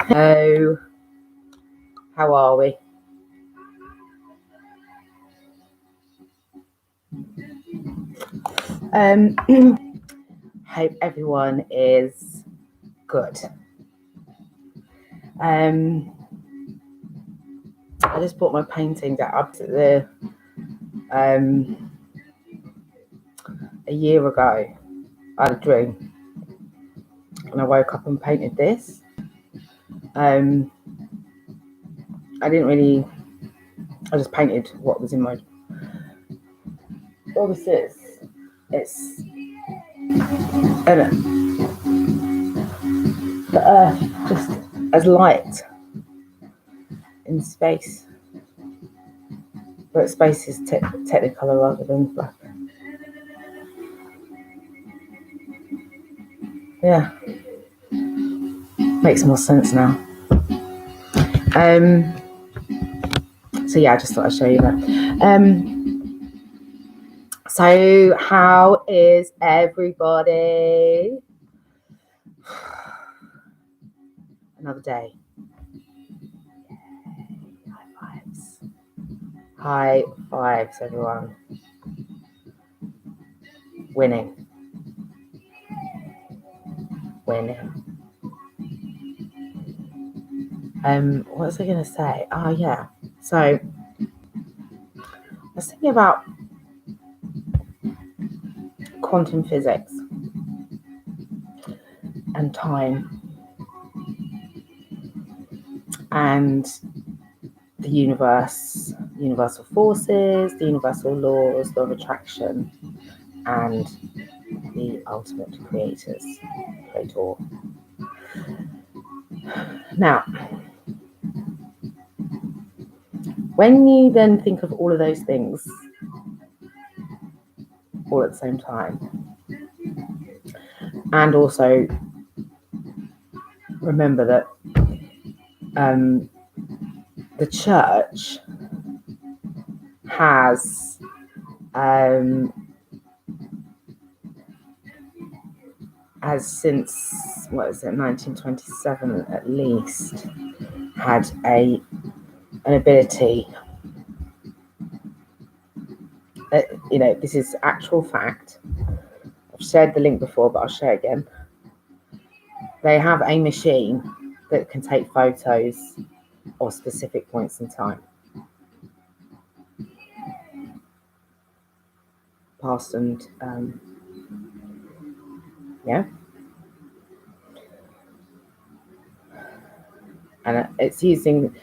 So, how are we? Hope everyone is good. I just brought my painting up to the a year ago. I had a dream, and I woke up and painted this. I just painted what was in my. All this is, it's the earth just as light in space, but space is technicolor rather than black. Yeah, makes more sense now. So yeah, I just thought I'd show you that. So how is everybody? Another day. High fives. High fives, everyone. Winning. What was I going to say? Oh, yeah. So I was thinking about quantum physics and time and the universe, universal forces, the universal laws, law of attraction, and the ultimate creator. Now, when you then think of all of those things all at the same time, and also remember that the church has since 1927 at least had an ability. This is actual fact. I've shared the link before, but I'll share it again. They have a machine that can take photos of specific points in time, past and and it's using.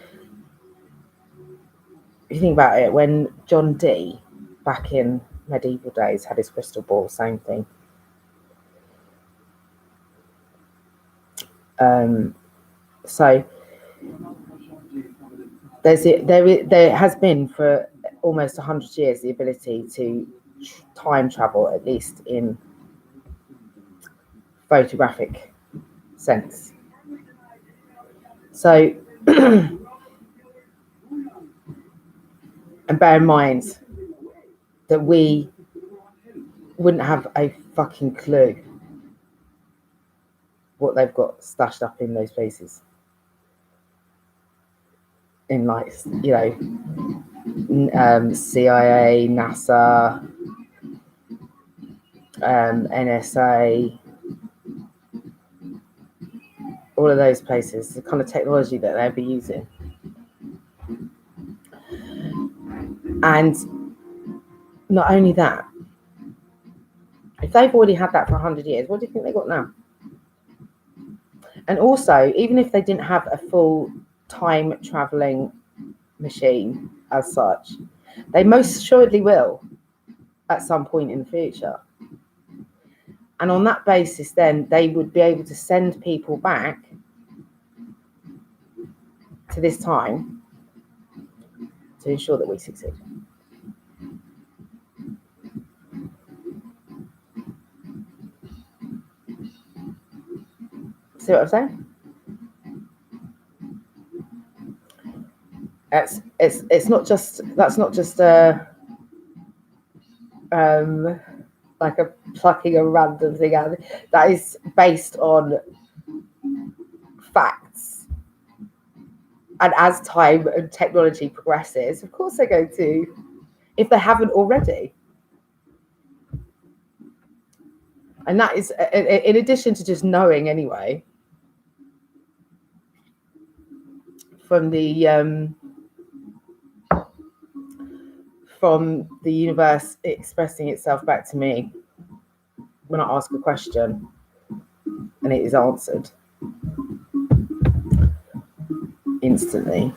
If you think about it, when John Dee back in medieval days had his crystal ball, same thing. So there has been for almost 100 years the ability to time travel, at least in photographic sense. So, and bear in mind that we wouldn't have a fucking clue what they've got stashed up in those places. In CIA, NASA, NSA, all of those places, the kind of technology that they'll be using. And not only that, if they've already had that for 100 years, what do you think they got now? And also, even if they didn't have a full time traveling machine as such, they most assuredly will at some point in the future. And on that basis, then they would be able to send people back to this time to ensure that we succeed. See what I'm saying? It's not just, that's not just like a plucking a random thing out. That is based on facts And as time and technology progresses, of course they're going to, if they haven't already. And that is, in addition to just knowing anyway, from the universe expressing itself back to me when I ask a question and it is answered instantly.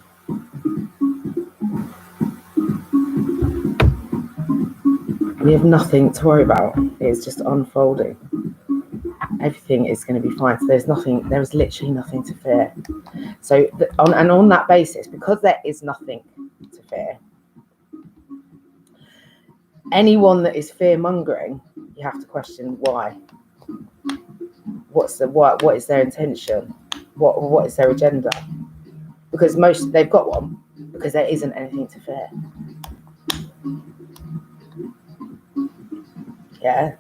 We have nothing to worry about. It's just unfolding. Everything is going to be fine. So there is literally nothing to fear. So on that basis, because there is nothing to fear, anyone that is fear mongering, you have to question why. What is their intention? What is their agenda? Because they've got one, because there isn't anything to fear. Yeah,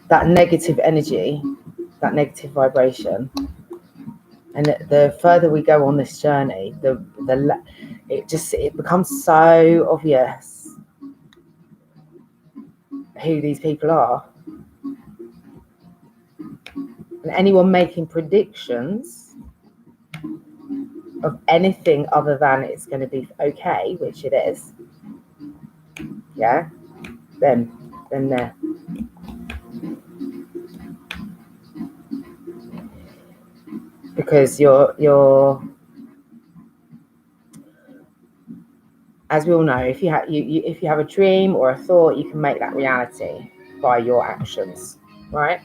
that negative energy, that negative vibration, and the further we go on this journey, it becomes so obvious who these people are. And anyone making predictions of anything other than it's going to be okay, which it is, yeah, then there. Because you're as we all know, if you have a dream or a thought, you can make that reality by your actions, right?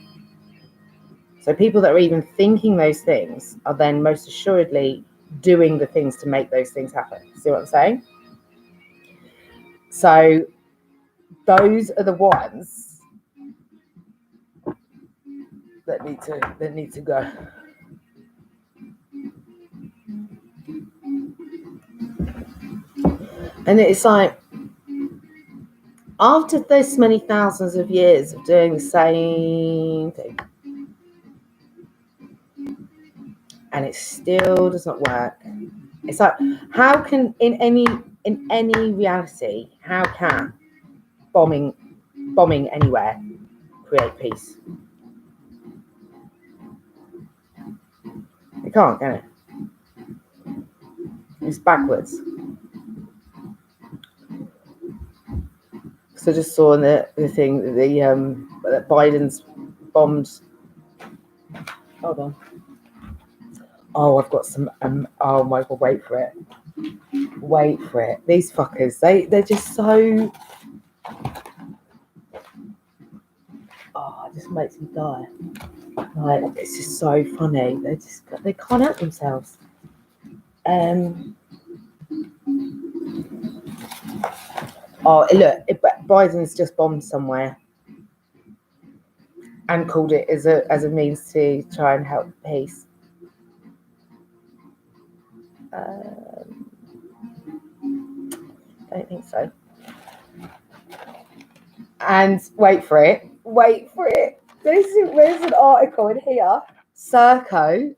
So people that are even thinking those things are then most assuredly doing the things to make those things happen. See what I'm saying? So those are the ones that need to go. And it's like, after this many thousands of years of doing the same thing, and it still does not work. It's like, how can in any reality, how can bombing anywhere create peace? It can't, can it? It's backwards. So I just saw the thing that Biden's bombed. Hold on. Oh, I've got some. Oh my God! Wait for it. Wait for it. These fuckers. They're just so. Oh, it just makes me die. Like, it's just so funny. They can't help themselves. Oh, look, Biden's just bombed somewhere and called it as a means to try and help peace. Don't think so. And wait for it. There's an article in here. Serco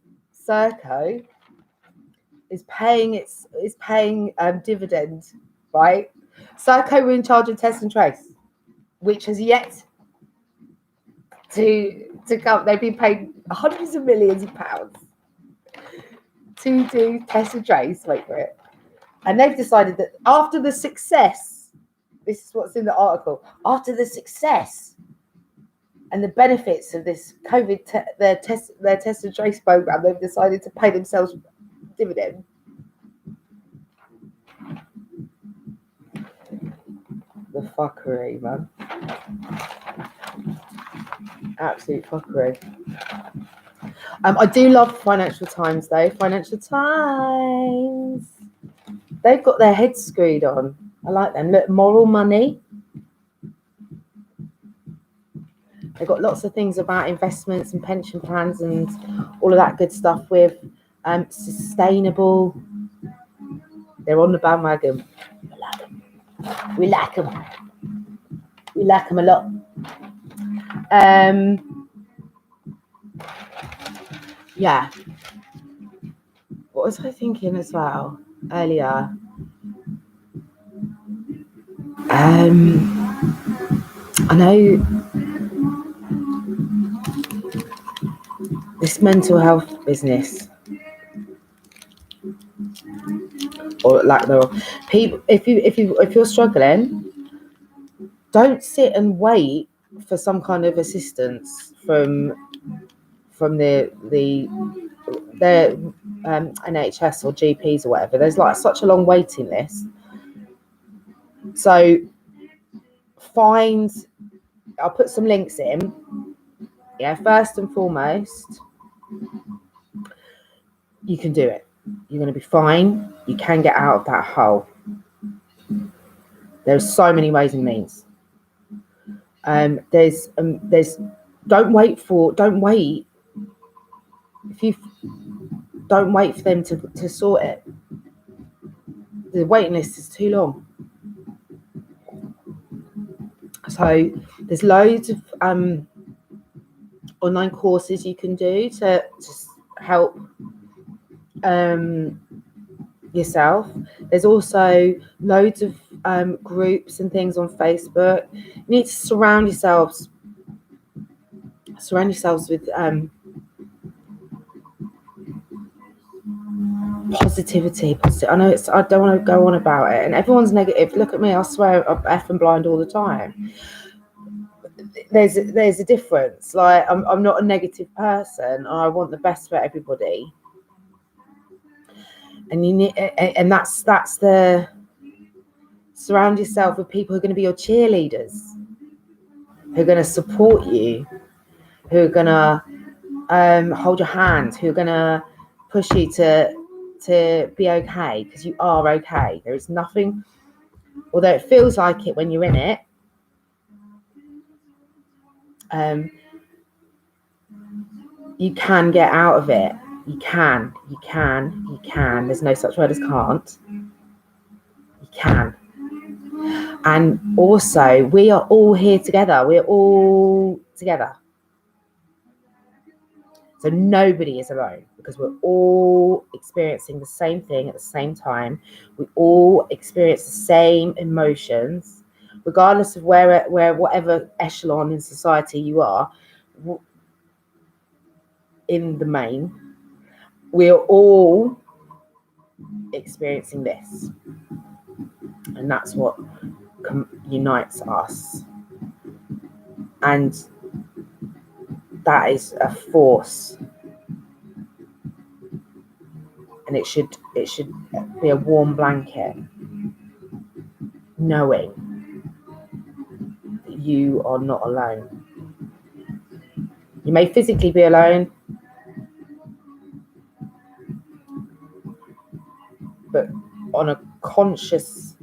is paying dividend, right? Serco were in charge of test and trace, which has yet to come. They've been paid hundreds of millions of pounds to do test and trace. Wait for it. And they've decided that after the success, this is what's in the article, after the success and the benefits of this COVID, their test and trace program, they've decided to pay themselves dividend. The fuckery, man. Absolute fuckery. I do love Financial Times, though. Financial Times. They've got their heads screwed on. I like them. Look, moral money. They've got lots of things about investments and pension plans and all of that good stuff with sustainable. They're on the bandwagon. We like them. We like them a lot. Yeah. what was I thinking as well earlier? I know this mental health business, or lack thereof, people. If you're struggling, don't sit and wait for some kind of assistance from the NHS or GPs or whatever. There's like such a long waiting list. So I'll put some links in. Yeah, first and foremost, you can do it. You're going to be fine. You can get out of that hole. There's so many ways and means. There's don't wait. If you don't wait for them to sort it. The waiting list is too long. So there's loads of online courses you can do to just help yourself. There's also loads of groups and things on Facebook. You need to surround yourselves with positivity. I know I don't want to go on about it, and everyone's negative. Look at me, I swear I'm effing blind all the time. There's a difference. Like I'm not a negative person. I want the best for everybody, and you need, and that's the surround yourself with people who are going to be your cheerleaders, who are going to support you, who are going to hold your hand, who are going to push you to be okay, because you are okay. There is nothing, although it feels like it when you're in it. You can get out of it. You can. There's no such word as can't. You can. And also, we are all here together. We're all together. So nobody is alone, because we're all experiencing the same thing at the same time. We all experience the same emotions, regardless of where whatever echelon in society you are. In the main, we're all experiencing this, and that's what unites us, and that is a force, and it should be a warm blanket, knowing that you are not alone. You may physically be alone, but on a conscious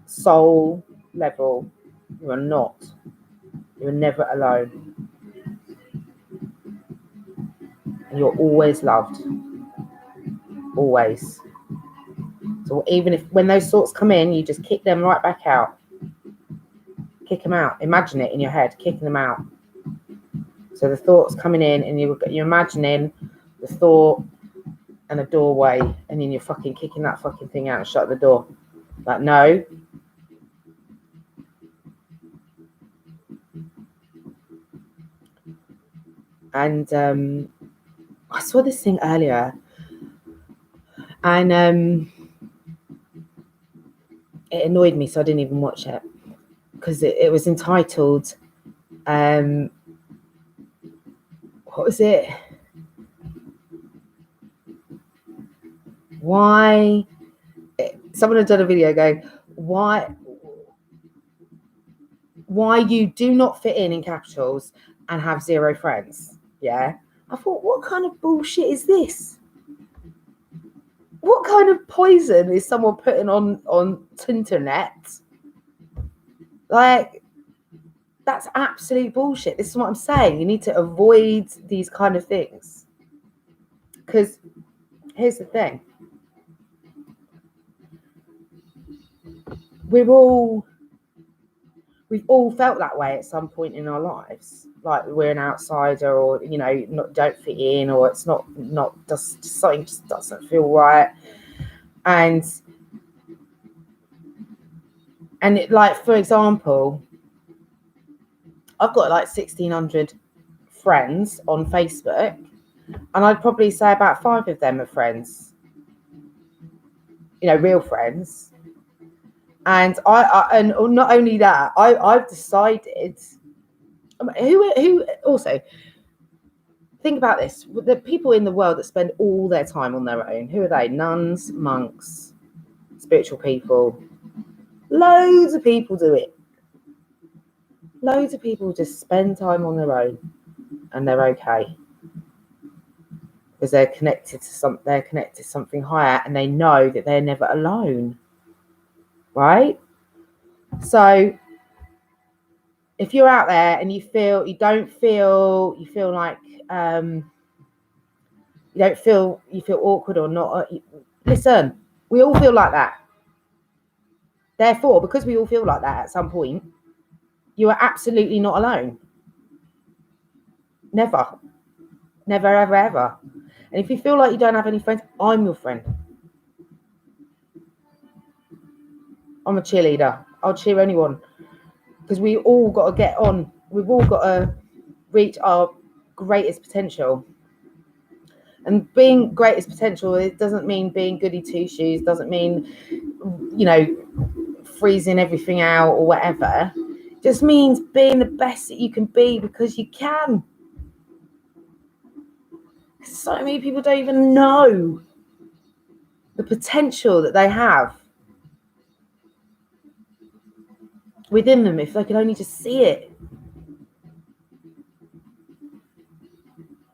soul level, you are not. You're never alone. And you're always loved. Always. So even if when those thoughts come in, you just kick them right back out. Kick them out. Imagine it in your head, kicking them out. So the thoughts coming in, and you're imagining the thought and a doorway, and then you're fucking kicking that fucking thing out and shut the door. Like, no. And I saw this thing earlier, and it annoyed me, so I didn't even watch it, because it was entitled, what was it? Why? Someone had done a video going, why you do not fit in capitals and have zero friends. Yeah. I thought, what kind of bullshit is this? What kind of poison is someone putting on Tinternet? Like, that's absolute bullshit. This is what I'm saying. You need to avoid these kind of things. Because here's the thing. We're all We've all felt that way at some point in our lives, like we're an outsider, or don't fit in, or it's not just something just doesn't feel right. And it, like, for example, I've got like 1,600 friends on Facebook, and I'd probably say about 5 of them are friends, real friends. And and not only that, I've decided, who also, think about this, the people in the world that spend all their time on their own, who are they? Nuns, monks, spiritual people. Loads of people do it. Loads of people just spend time on their own, and they're okay, because they're connected to something higher, and they know that they're never alone, right? So if you're out there and you feel like you feel awkward or not, listen, we all feel like that. Therefore, because we all feel like that at some point, you are absolutely not alone. Never, ever, ever. And if you feel like you don't have any friends, I'm your friend. I'm a cheerleader. I'll cheer anyone, because we all got to get on. We've all got to reach our greatest potential. And being greatest potential, it doesn't mean being goody two shoes, doesn't mean, freezing everything out or whatever. It just means being the best that you can be, because you can. So many people don't even know the potential that they have within them, if they could only just see it.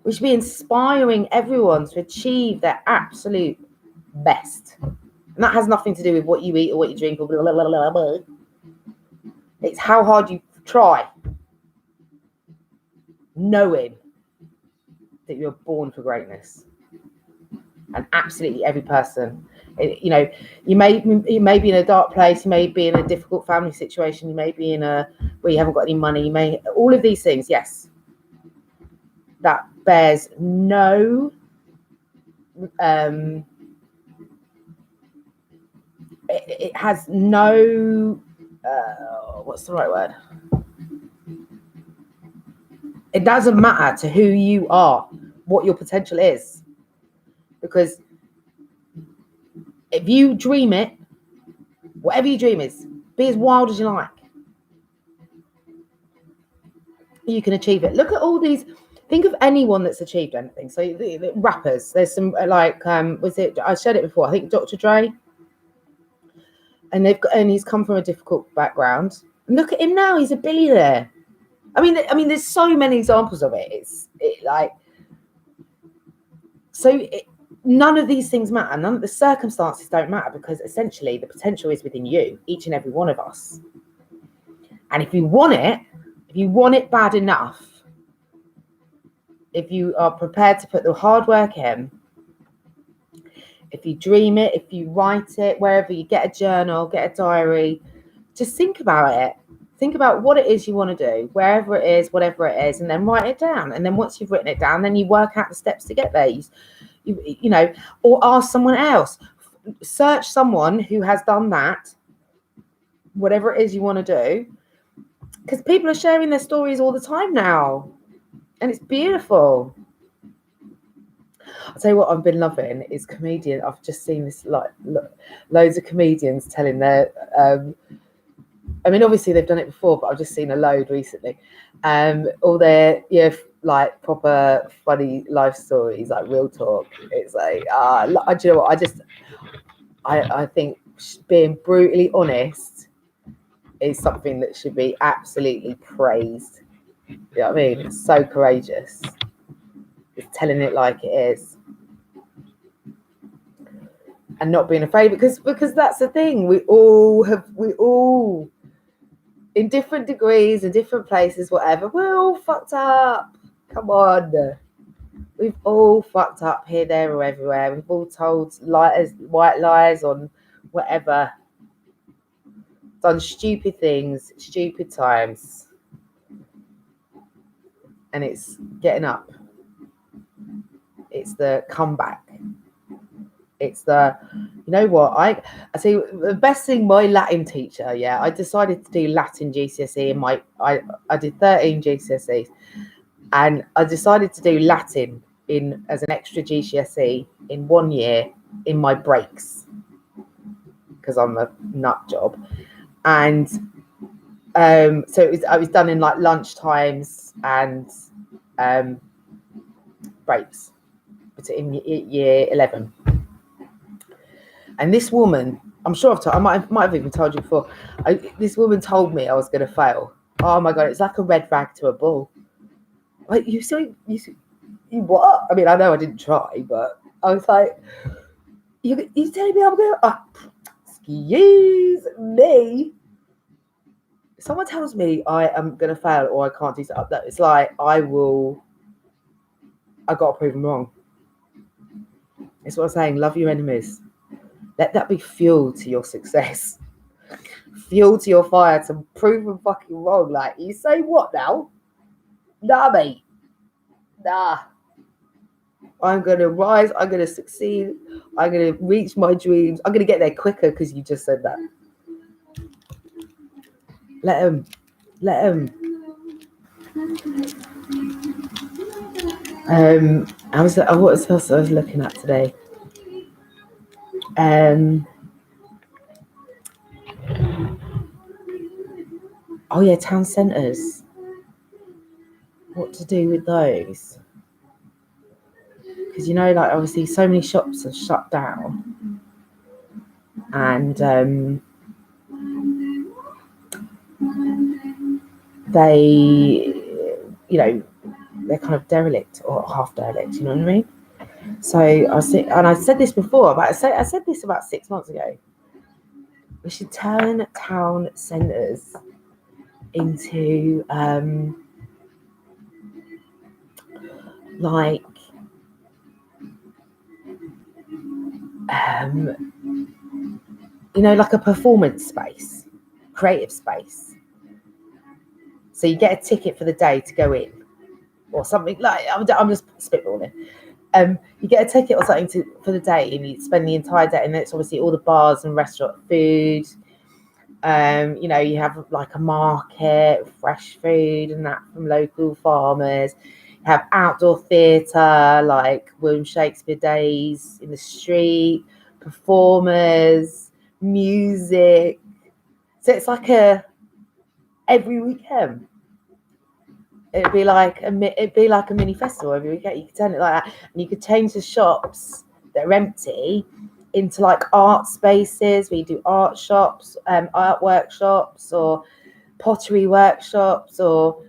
We should be inspiring everyone to achieve their absolute best. And that has nothing to do with what you eat or what you drink or blah, blah, blah, blah, blah. It's how hard you try, knowing that you're born for greatness. And absolutely every person, you may be in a dark place, you may be in a difficult family situation, you may be where you haven't got any money, all of these things, yes, that bears no it has no what's the right word? It doesn't matter to who you are, what your potential is, because if you dream it, whatever your dream is, be as wild as you like, you can achieve it. Look at all these. Think of anyone that's achieved anything. So the rappers, there's some like I said it before, I think Dr. Dre, and he's come from a difficult background. And look at him now, he's a billionaire. I mean, there's so many examples of it. None of these things matter. None of the circumstances don't matter, because essentially the potential is within you, each and every one of us. And if you want it bad enough, if you are prepared to put the hard work in, if you dream it, if you write it, wherever you get a journal, get a diary, just think about it. Think about what it is you want to do, wherever it is, whatever it is, and then write it down. And then once you've written it down, then you work out the steps to get there. Or ask someone else. Search someone who has done that, whatever it is you want to do, because people are sharing their stories all the time now, and it's beautiful. I'll tell you what I've been loving is comedian. I've just seen this, loads of comedians telling their obviously they've done it before, but I've just seen a load recently. All their proper funny life stories, like real talk. It's like, do you know what? I think being brutally honest is something that should be absolutely praised. You know what I mean? It's so courageous. It's telling it like it is, and not being afraid, because that's the thing. We all in different degrees, in different places, whatever, we're all fucked up. Come on. We've all fucked up here, there, or everywhere. We've all told white lies on whatever. done stupid things, stupid times, and it's getting up. It's the comeback. It's the, you know what, I see the best thing, my Latin teacher, I decided to do Latin GCSE in I did 13 GCSEs, and I decided to do Latin as an extra GCSE in 1 year in my breaks, because I'm a nut job. And so I was done in like lunch times and breaks, but in year 11. And this woman, I'm sure I might have even told you before, this woman told me I was going to fail. Oh my God, it's like a red rag to a bull. Like, you what? I mean, I know I didn't try, but I was like, you telling me I'm going to, excuse me. If someone tells me I am going to fail or I can't do something, it's like, I got to prove them wrong. It's what I'm saying, love your enemies. Let that be fuel to your success. Fuel to your fire to prove them fucking wrong. Like, you say what now? Nah, mate. Nah. I'm going to rise. I'm going to succeed. I'm going to reach my dreams. I'm going to get there quicker because you just said that. Let them. What else I was looking at today? Oh yeah, town centres. What to do with those? Because, you know, like, obviously so many shops are shut down, and they, you know, they're kind of derelict or half derelict, you know what I mean? So I said this before, but I said this about 6 months ago. We should turn town centres into like you know, like a performance space, creative space. So you get a ticket for the day to go in, or something like, I'm just spitballing. You get a ticket or something for the day, and you spend the entire day, and it's obviously all the bars and restaurant food. You know, you have like a market, fresh food and that from local farmers. You have outdoor theatre, like William Shakespeare Days in the street, performers, music. So it's like every weekend. It'd be like a mini festival every weekend. You could turn it like that, and you could change the shops that are empty into like art spaces where you do art shops, art workshops, or pottery workshops, or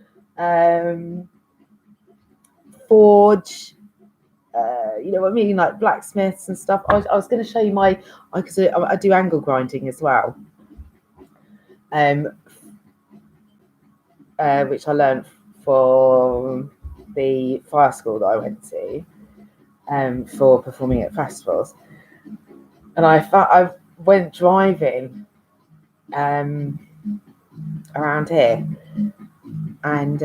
forge. You know what I mean, like blacksmiths and stuff. I was going to show you because I do angle grinding as well, which I learned for the fire school that I went to, for performing at festivals. And I went driving around here and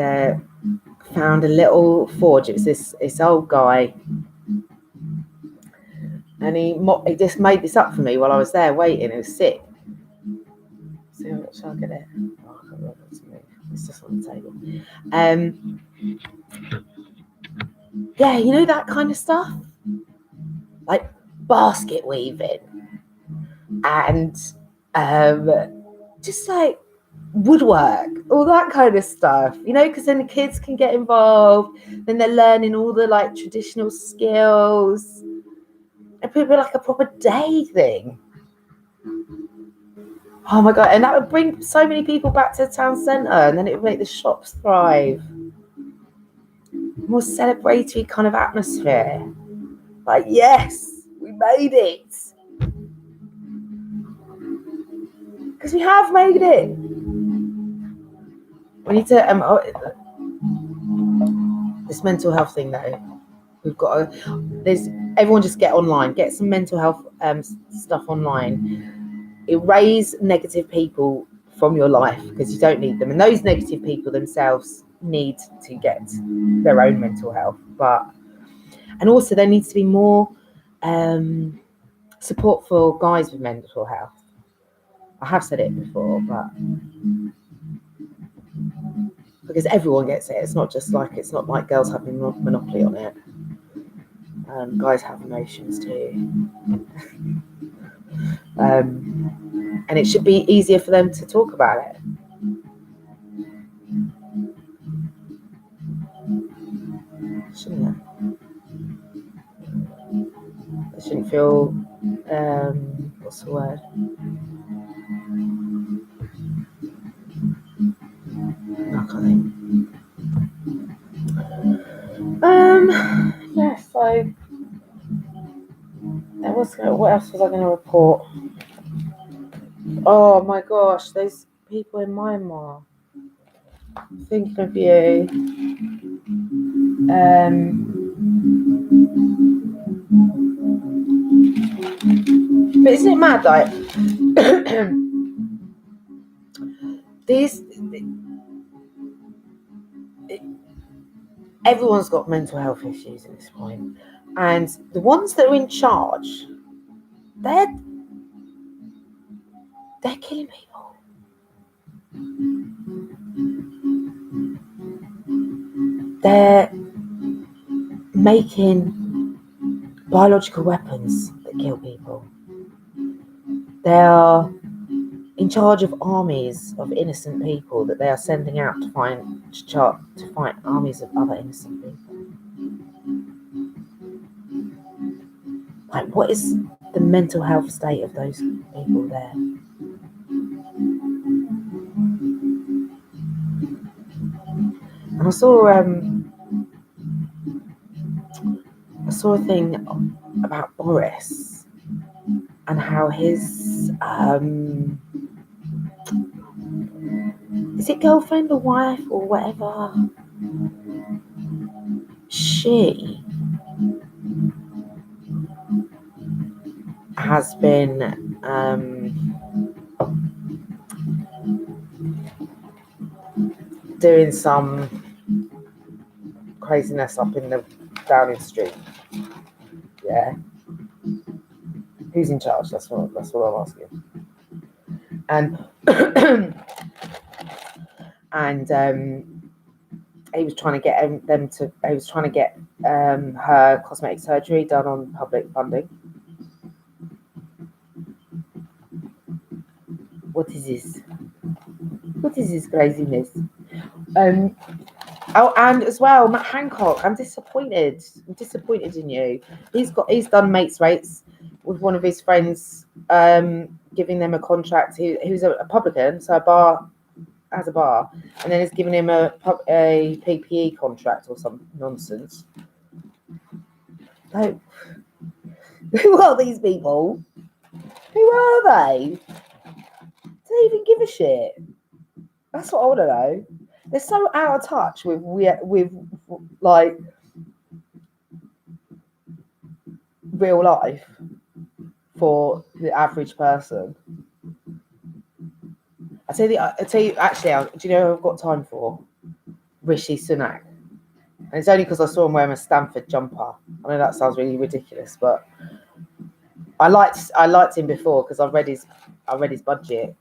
found a little forge. It was this old guy, and he just made this up for me while I was there waiting. It was sick. So shall I get it? Oh, I can't remember. It's just on the table. Yeah, you know, that kind of stuff, like basket weaving and just like woodwork, all that kind of stuff, you know, because then the kids can get involved. Then they're learning all the like traditional skills. It would be like a proper day thing. Oh my God, and that would bring so many people back to the town centre, and then it would make the shops thrive. More celebratory kind of atmosphere. Like, yes, we made it. Because we have made it. We need to this mental health thing though. We've got everyone just get online, get some mental health stuff online. Erase negative people from your life because you don't need them. And those negative people themselves need to get their own mental health. And also there needs to be more support for guys with mental health. I have said it before, but because everyone gets it, it's not like girls have a monopoly on it. Guys have emotions too. And it should be easier for them to talk about it. Shouldn't it? They shouldn't feel, what's the word? I can't think. Yeah, so what else was I going to report? Oh my gosh, those people in Myanmar. Thinking of you. But isn't it mad, like everyone's got mental health issues at this point, and the ones that are in charge, they're killing people. They're making biological weapons that kill people. They are in charge of armies of innocent people that they are sending out to fight armies of other innocent people. Like, what is the mental health state of those people there? And I saw a thing about Boris and how his is it girlfriend or wife or whatever, she has been doing some craziness up in the Downing Street. Yeah, who's in charge? That's what I'm asking. And he was trying to get her cosmetic surgery done on public funding. What is this? What is this craziness? Oh, and as well, Matt Hancock. I'm disappointed. I'm disappointed in you. He's done mates rates with one of his friends, giving them a contract. Who's a publican, so a bar, and then he's giving him a PPE contract or some nonsense. Like, who are these people? Who are they? Do they even give a shit? That's what I want to know. They're so out of touch with like real life for the average person. I tell you, actually, do you know who I've got time for? Rishi Sunak. And it's only because I saw him wearing a Stanford jumper. I know that sounds really ridiculous, but I liked him before because I read his budget.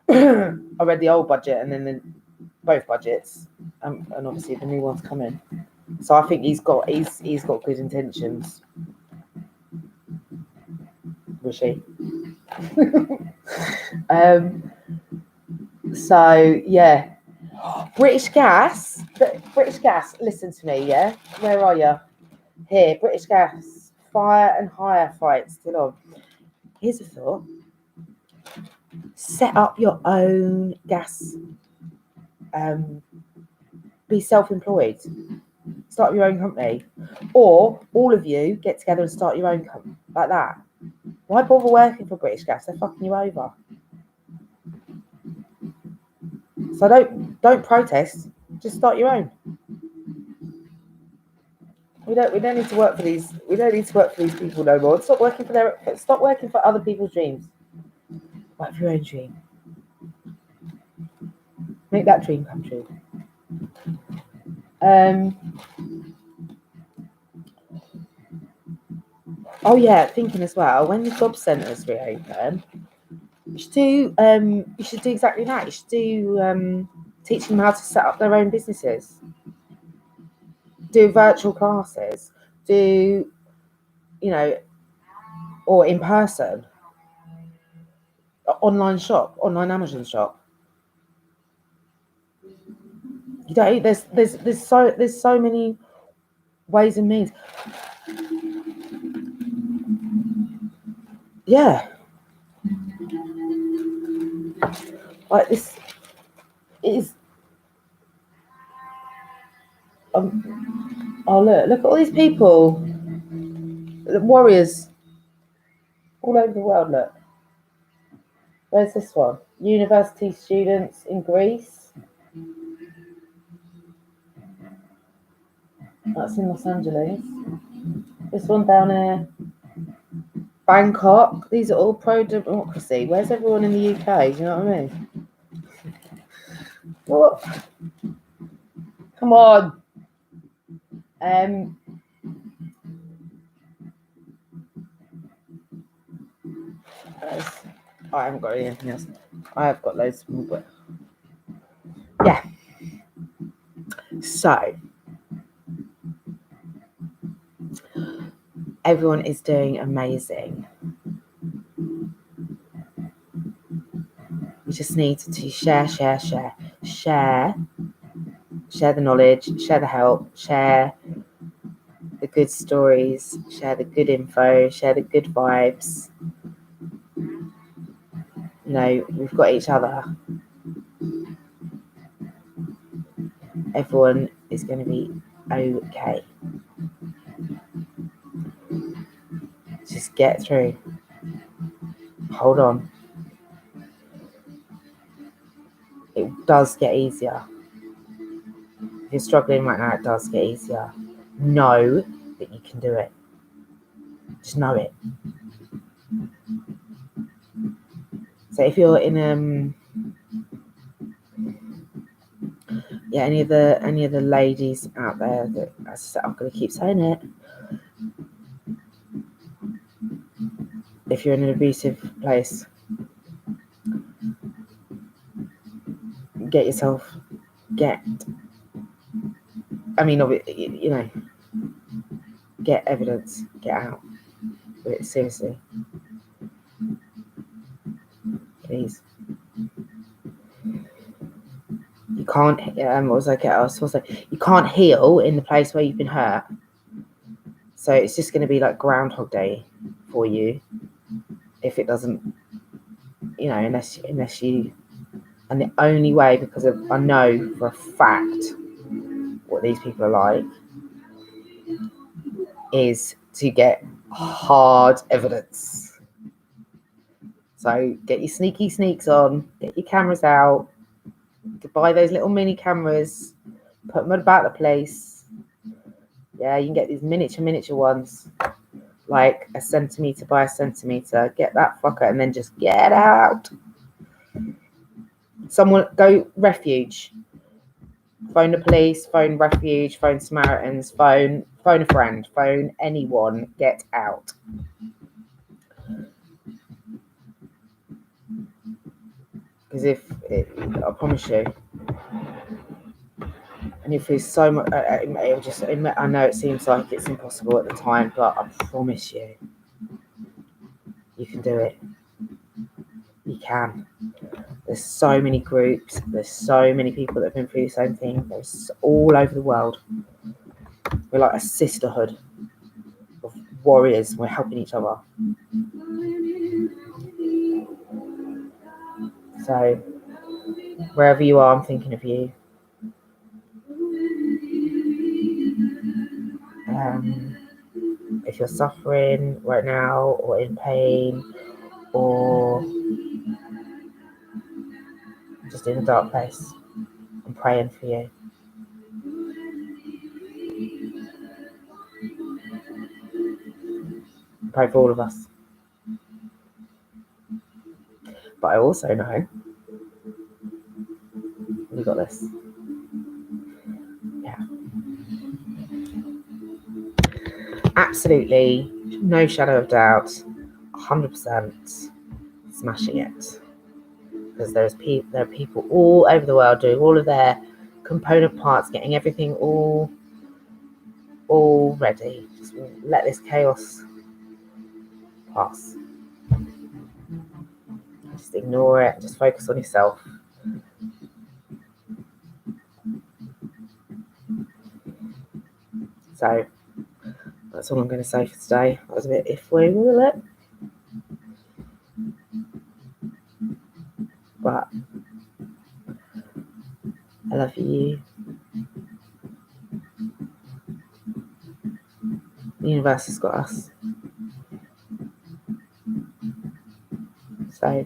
I read the old budget and then both budgets, and obviously the new one's coming. So I think he's got good intentions. Rishi. So yeah, British Gas. Listen to me, yeah. Where are you? Here, British Gas. Fire and hire fight still on. Here's a thought. Set up your own gas. Be self-employed. Start your own company, or all of you get together and start your own company like that. Why bother working for British Gas? They're fucking you over. So don't protest. Just start your own. We don't need to work for these. We don't need to work for these people no more. Stop working for other people's dreams. Work for your own dream. Make that dream come true. Oh yeah, thinking as well, when the job centres reopen, you should do exactly that. You should do teach them how to set up their own businesses. Do virtual classes. Do, you know, or in person. Online shop, online Amazon shop. You don't. There's so many ways and means. Yeah. Like this is. Oh look at all these people, the warriors, all over the world. Look, where's this one? University students in Greece. That's in Los Angeles. This one down here, Bangkok. These are all pro-democracy. Where's everyone in the UK? Do you know what I mean? What? Come on. I haven't got anything else. I have got loads more, but yeah. So everyone is doing amazing. We just need to share the knowledge, share the help, share the good stories, share the good info, share the good vibes. You know, we've got each other. Everyone is going to be okay. Just get through. Hold on. It does get easier. If you're struggling right now, it does get easier. Know that you can do it. Just know it. So if you're in any of the ladies out there that, as I said, I'm going to keep saying it. If you're in an abusive place, get evidence, get out with it seriously, please. You can't. You can't heal in the place where you've been hurt. So it's just going to be like Groundhog Day for you if it doesn't, unless you. And the only way, because I know for a fact what these people are like, is to get hard evidence. So get your sneaky sneaks on, get your cameras out, buy those little mini cameras, put them about the place. Yeah, you can get these miniature ones, like a centimetre by a centimetre. Get that fucker and then just get out. Someone go refuge. Phone the police, phone refuge, phone Samaritans, phone a friend, phone anyone. Get out. Because I promise you, and if there's so much, I know it seems like it's impossible at the time, but I promise you, you can do it. You can. There's so many groups. There's so many people that have been through the same thing. There's all over the world. We're like a sisterhood of warriors. We're helping each other. So wherever you are, I'm thinking of you. If you're suffering right now, or in pain, or just in a dark place, I'm praying for you. Pray for all of us. But I also know We got this. Yeah. Absolutely. No shadow of doubt. 100% smashing it. Because there are people all over the world doing all of their component parts, getting everything all ready. Just let this chaos pass. Just ignore it. Just focus on yourself. So that's all I'm going to say for today. I was a bit iffy with it, but I love you. The universe has got us. So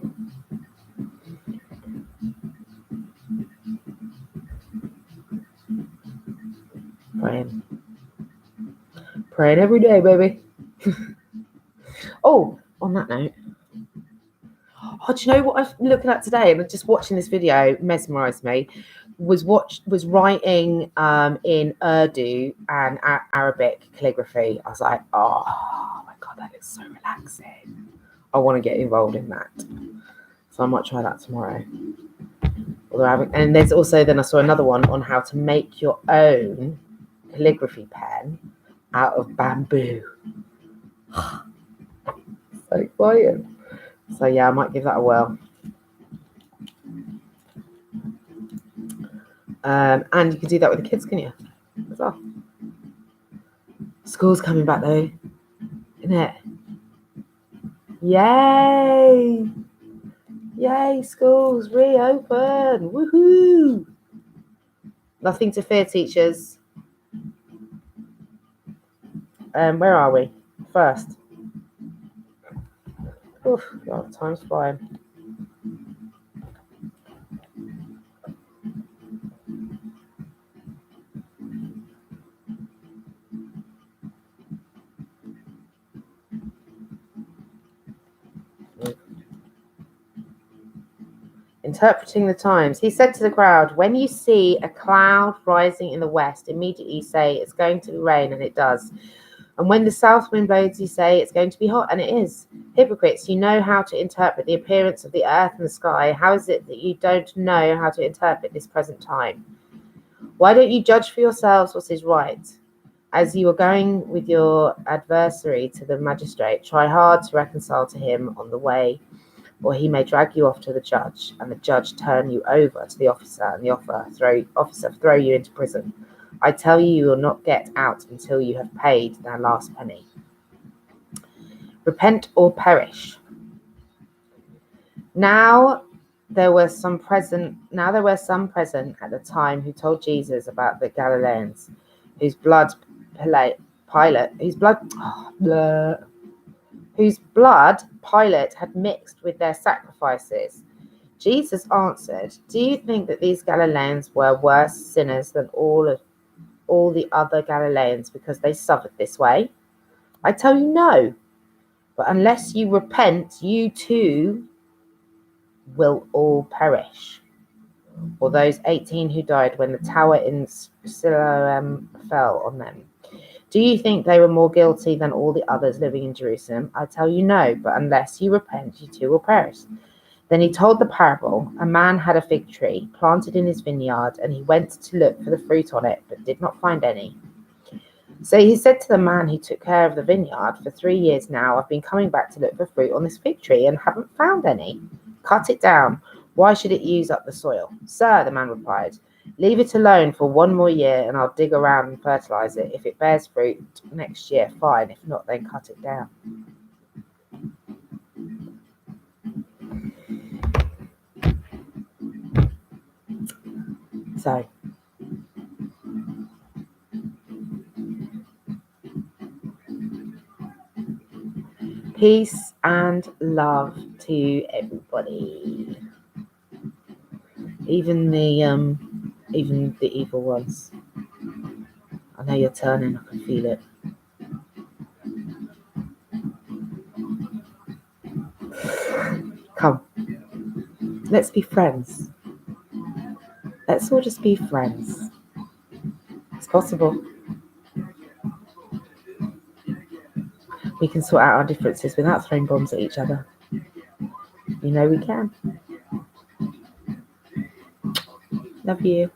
praying every day, baby. Oh, on that note, do you know what I'm looking at today? And just watching this video mesmerised me. Was writing in Urdu and Arabic calligraphy. I was like, oh my god, that looks so relaxing. I want to get involved in that, so I might try that tomorrow. And there's also, then I saw another one on how to make your own calligraphy pen out of bamboo. So exciting. So yeah, I might give that a whirl. And you can do that with the kids, can you? As well. School's coming back though, isn't it? Yay! Yay, schools reopen! Woohoo! Nothing to fear, teachers. Where are we? First. Oof, God, time's flying. Interpreting the times. He said to the crowd, when you see a cloud rising in the west, immediately say it's going to rain, and it does. And when the south wind blows, you say it's going to be hot, and it is. Hypocrites, you know how to interpret the appearance of the earth and the sky. How is it that you don't know how to interpret this present time? Why don't you judge for yourselves what is right? As you are going with your adversary to the magistrate, try hard to reconcile to him on the way, or he may drag you off to the judge, and the judge turn you over to the officer, and the officer throw you into prison. I tell you, you will not get out until you have paid their last penny. Repent or perish. Now there were some present at the time who told Jesus about the Galileans, whose blood Pilate had mixed with their sacrifices. Jesus answered, do you think that these Galileans were worse sinners than all the other Galileans because they suffered this way? I tell you, no. But unless you repent, you too will all perish. Or those 18 who died when the tower in Siloam fell on them. Do you think they were more guilty than all the others living in Jerusalem? I tell you, no. But unless you repent, you too will perish. Then he told the parable. A man had a fig tree planted in his vineyard, and he went to look for the fruit on it, but did not find any. So he said to the man who took care of the vineyard, for 3 years now, I've been coming back to look for fruit on this fig tree and haven't found any. Cut it down. Why should it use up the soil? Sir, the man replied, leave it alone for 1 more year and I'll dig around and fertilize it. If it bears fruit next year, fine. If not, then cut it down. So, peace and love to everybody. Even the evil ones. I know you're turning, I can feel it. Come, let's be friends. Let's all just be friends. It's possible. We can sort out our differences without throwing bombs at each other. You know we can. Love you.